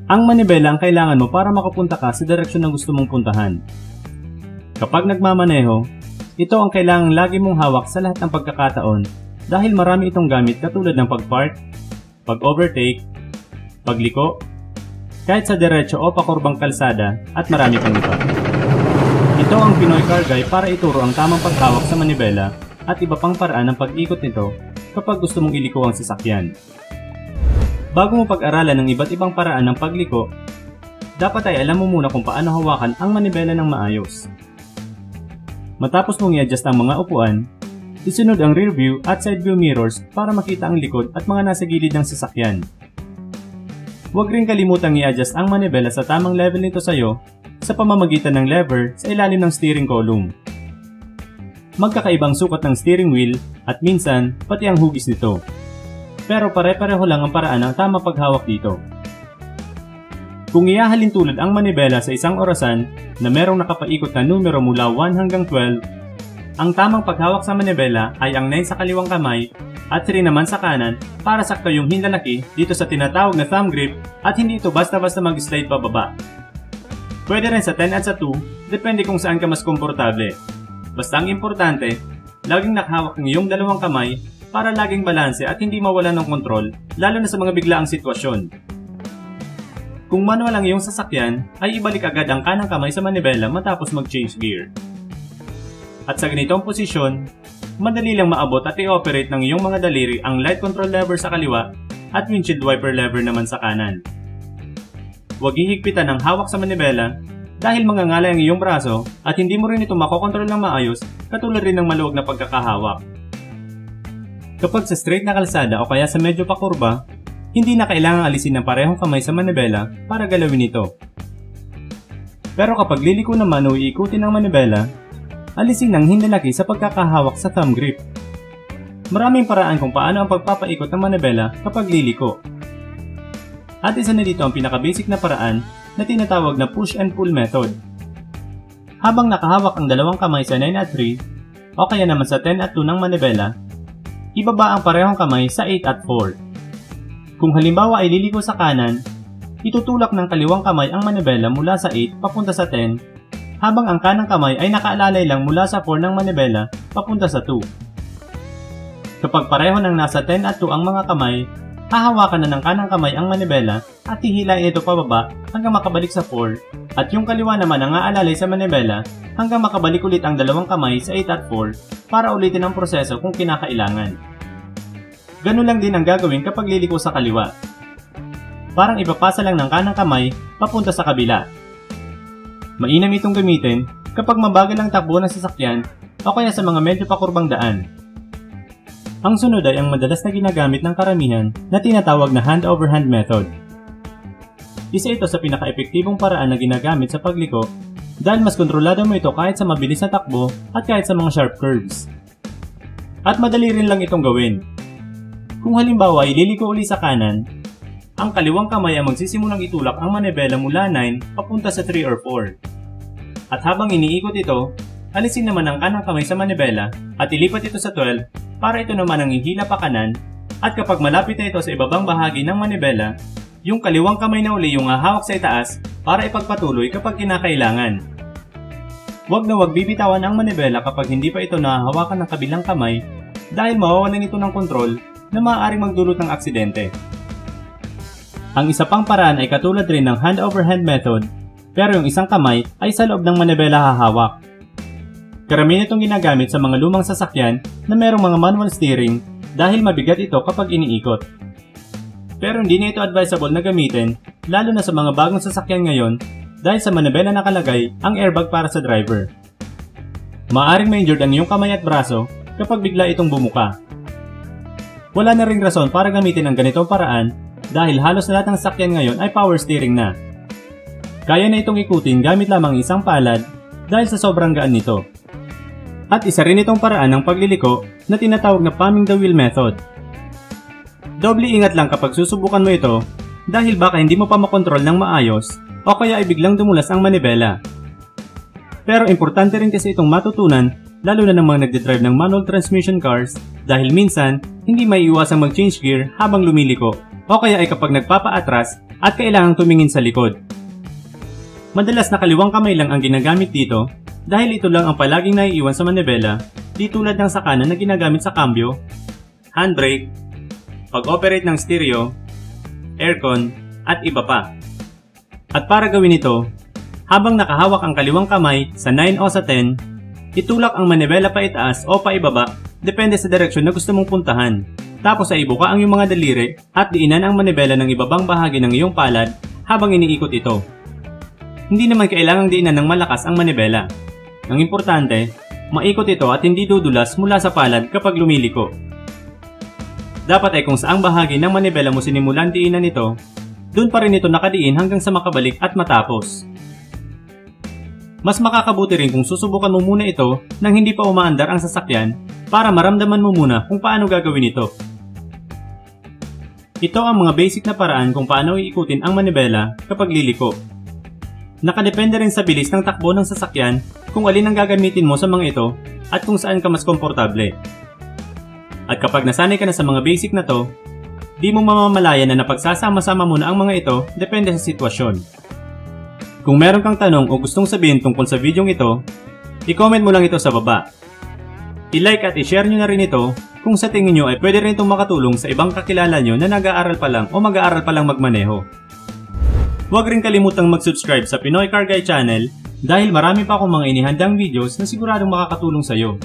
Ang manibela ang kailangan mo para makapunta ka sa direksyon na gusto mong puntahan. Kapag nagmamaneho, ito ang kailangang lagi mong hawak sa lahat ng pagkakataon dahil marami itong gamit katulad ng pag-park, pag-overtake, pagliko, kahit sa diretso o pakurbang kalsada at marami pang iba. Ito ang Pinoy Car Guy para ituro ang tamang paghawak sa manibela at iba pang paraan ng pag-ikot nito kapag gusto mong iliko ang sasakyan. Bago mo pag-aralan ng iba't ibang paraan ng pagliko, dapat ay alam mo muna kung paano hawakan ang manibela ng maayos. Matapos mong i-adjust ang mga upuan, isunod ang rear view at side view mirrors para makita ang likod at mga nasa gilid ng sasakyan. Huwag rin kalimutang i-adjust ang manibela sa tamang level nito sa'yo sa pamamagitan ng lever sa ilalim ng steering column. Magkakaibang sukat ng steering wheel at minsan pati ang hugis nito. Pero pare-pareho lang ang paraan ng tamang paghawak dito. Kung ihahalin tulad ang manibela sa isang orasan na merong nakapaikot na numero mula 1 hanggang 12, ang tamang paghawak sa manibela ay ang 9 sa kaliwang kamay at 3 naman sa kanan para sakto yung hinlalaki dito sa tinatawag na thumb grip at hindi ito basta-basta mag-slide pababa. Pwede rin sa 10 at sa 2, depende kung saan ka mas komportable. Basta ang importante, laging nakahawak ng iyong dalawang kamay para laging balanse at hindi mawala ng kontrol, lalo na sa mga biglaang sitwasyon. Kung manual ang iyong sasakyan, ay ibalik agad ang kanang kamay sa manibela matapos mag-change gear. At sa ganitong posisyon, madali lang maabot at i-operate ng iyong mga daliri ang light control lever sa kaliwa at windshield wiper lever naman sa kanan. Huwag hihigpitan ang hawak sa manibela dahil mangangalay ang iyong braso at hindi mo rin ito makokontrol ng maayos katulad rin ng maluwag na pagkakahawak. Kapag sa straight na kalsada o kaya sa medyo pakurba, hindi na kailangang alisin ng parehong kamay sa manibela para galawin ito. Pero kapag liliko naman o iikutin ng manibela, alisin ang hinlalaki sa pagkakahawak sa thumb grip. Maraming paraan kung paano ang pagpapaikot ng manibela kapag liliko. At isa na dito ang pinaka-basic na paraan na tinatawag na push and pull method. Habang nakahawak ang dalawang kamay sa 9 at 3, o kaya naman sa 10 at 2 ng manibela, ibaba ang parehong kamay sa 8 at 4. Kung halimbawa ay liliko sa kanan, itutulak ng kaliwang kamay ang manibela mula sa 8 papunta sa 10, habang ang kanang kamay ay nakaalalay lang mula sa 4 ng manibela papunta sa 2. Kapag pareho ng nasa 10 at 2 ang mga kamay, hahawakan na ng kanang kamay ang manibela at hihilain ito pababa hanggang makabalik sa 4, at yung kaliwa naman ang aalalay sa manibela hanggang makabalik ulit ang dalawang kamay sa 8 at 4 para ulitin ang proseso kung kinakailangan. Ganun lang din ang gagawin kapag liliko sa kaliwa. Parang ipapasa lang ng kanang kamay papunta sa kabila. Mainam itong gamitin kapag mabagal ang takbo ng sasakyan o kaya sa mga medyo pakurbang daan. Ang sunod ay ang madalas na ginagamit ng karamihan na tinatawag na hand-over-hand method. Isa ito sa pinaka-epektibong paraan na ginagamit sa pagliko dahil mas kontrolado mo ito kahit sa mabilis na takbo at kahit sa mga sharp curves. At madali rin lang itong gawin. Kung halimbawa ay liliko uli sa kanan, ang kaliwang kamay ay magsisimulang itulak ang manibela mula 9 papunta sa 3 or 4. At habang iniikot ito, alisin naman ang kanang kamay sa manibela at ilipat ito sa 12 para ito naman ang ihila pa kanan, at kapag malapit na ito sa ibabang bahagi ng manibela, yung kaliwang kamay na uli yung hahawak sa itaas para ipagpatuloy kapag kinakailangan. Huwag na huwag bibitawan ang manibela kapag hindi pa ito nahahawakan ng kabilang kamay dahil mawawalan ito ng kontrol na maaaring magdulot ng aksidente. Ang isa pang paraan ay katulad rin ng hand-over-hand method, pero yung isang kamay ay sa loob ng manibela hahawak. Karamihan itong ginagamit sa mga lumang sasakyan na merong mga manual steering dahil mabigat ito kapag iniikot. Pero hindi na ito advisable na gamitin, lalo na sa mga bagong sasakyan ngayon dahil sa manibela nakalagay ang airbag para sa driver. Maaaring ma-injured ang iyong kamay at braso kapag bigla itong bumuka. Wala na ring rason para gamitin ang ganitong paraan dahil halos lahat ng sasakyan ngayon ay power steering na. Kaya na itong ikutin gamit lamang isang palad dahil sa sobrang gaan nito. At isa rin itong paraan ng pagliliko na tinatawag na palming the wheel method. Doble ingat lang kapag susubukan mo ito dahil baka hindi mo pa makontrol ng maayos o kaya ay biglang dumulas ang manibela. Pero importante rin kasi itong matutunan lalo na ng mga nagdidrive ng manual transmission cars dahil minsan hindi may iwasang mag-change gear habang lumiliko o kaya ay kapag nagpapaatras at kailangang tumingin sa likod. Madalas na kaliwang kamay lang ang ginagamit dito dahil ito lang ang palaging naiiwan sa manibela, di tulad ng sa kanan na ginagamit sa cambio, handbrake, pag-operate ng stereo, aircon, at iba pa. At para gawin ito, habang nakahawak ang kaliwang kamay sa 9 o sa 10, itulak ang manibela pa itaas o pa ibaba depende sa direksyon na gusto mong puntahan. Tapos ay ibuka ang iyong mga daliri at diinan ang manibela ng ibabang bahagi ng iyong palad habang iniikot ito. Hindi naman kailangang diinan ng malakas ang manibela. Ang importante, maikot ito at hindi dudulas mula sa palad kapag lumiliko. Dapat ay kung saang bahagi ng manibela mo sinimulan diinan ito, doon pa rin ito nakadiin hanggang sa makabalik at matapos. Mas makakabuti rin kung susubukan mo muna ito nang hindi pa umaandar ang sasakyan para maramdaman mo muna kung paano gagawin ito. Ito ang mga basic na paraan kung paano iikutin ang manibela kapag liliko. Nakadepende rin sa bilis ng takbo ng sasakyan kung alin ang gagamitin mo sa mga ito at kung saan ka mas komportable. At kapag nasanay ka na sa mga basic na to, di mo mamamalayan na napagsasama-sama mo na ang mga ito depende sa sitwasyon. Kung meron kang tanong o gustong sabihin tungkol sa videong ito, i-comment mo lang ito sa baba. I-like at i-share nyo na rin ito kung sa tingin nyo ay pwede rin itong makatulong sa ibang kakilala nyo na nag-aaral pa lang o mag-aaral pa lang magmaneho. Huwag rin kalimutang mag-subscribe sa Pinoy Car Guy channel dahil marami pa akong mga inihandang videos na siguradong makakatulong sa iyo.